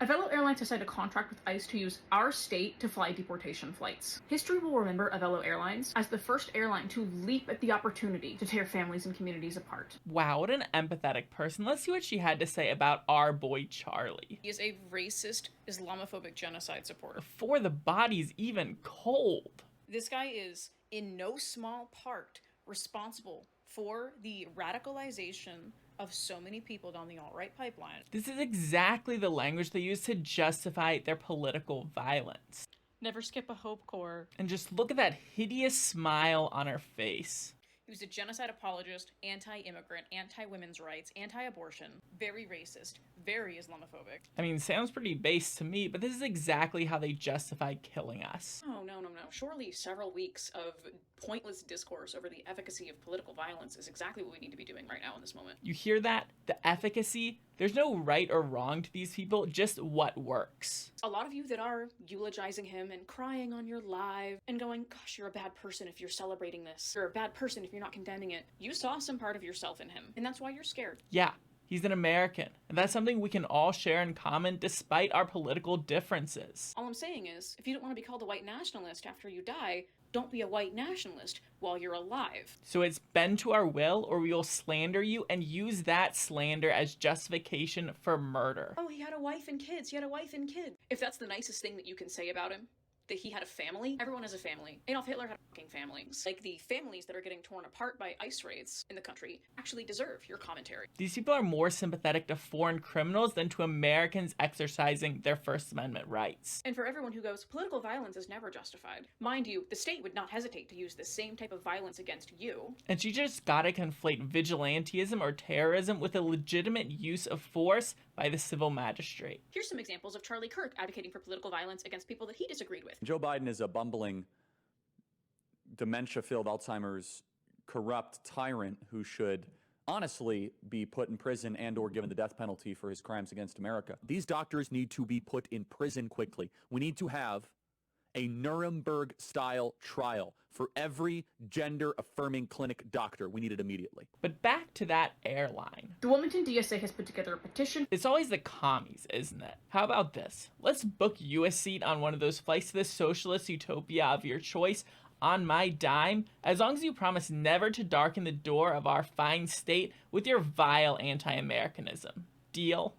Avelo Airlines has signed a contract with ICE to use our state to fly deportation flights. History will remember Avelo Airlines as the first airline to leap at the opportunity to tear families and communities apart. Wow, what an empathetic person. Let's see what she had to say about our boy Charlie. He is a racist, Islamophobic genocide supporter. Before the body's even cold. This guy is, in no small part, responsible for the radicalization of so many people down the alt-right pipeline. This is exactly the language they use to justify their political violence. Never skip a Hope Corps. And just look at that hideous smile on her face. He was a genocide apologist, anti-immigrant, anti-women's rights, anti-abortion, very racist, very Islamophobic. I mean, sounds pretty base to me, but this is exactly how they justify killing us. Oh, no. Surely several weeks of pointless discourse over the efficacy of political violence is exactly what we need to be doing right now in this moment. You hear that? The efficacy? There's no right or wrong to these people, just what works. A lot of you that are eulogizing him and crying on your live and going, gosh, you're a bad person if you're celebrating this. You're a bad person if you're not condemning it. You saw some part of yourself in him, and that's why you're scared. Yeah, he's an American, and that's something we can all share in common despite our political differences. All I'm saying is, if you don't want to be called a white nationalist after you die, don't be a white nationalist while you're alive. So it's bend to our will, or we will slander you and use that slander as justification for murder. Oh, he had a wife and kids. If that's the nicest thing that you can say about him, that he had a family. Everyone has a family. Adolf Hitler had fucking families. Like, the families that are getting torn apart by ICE raids in the country actually deserve your commentary. These people are more sympathetic to foreign criminals than to Americans exercising their First Amendment rights. And for everyone who goes, political violence is never justified. Mind you, the state would not hesitate to use the same type of violence against you. And she just gotta conflate vigilantism or terrorism with a legitimate use of force by the civil magistrate. Here's some examples of Charlie Kirk advocating for political violence against people that he disagreed with. Joe Biden is a bumbling, dementia-filled Alzheimer's, corrupt tyrant who should honestly be put in prison and or given the death penalty for his crimes against America. These doctors need to be put in prison quickly. We need to have a Nuremberg-style trial for every gender-affirming clinic doctor. We need it immediately. But back to that airline. The Wilmington DSA has put together a petition. It's always the commies, isn't it? How about this? Let's book you a seat on one of those flights to the socialist utopia of your choice on my dime, as long as you promise never to darken the door of our fine state with your vile anti-Americanism. Deal?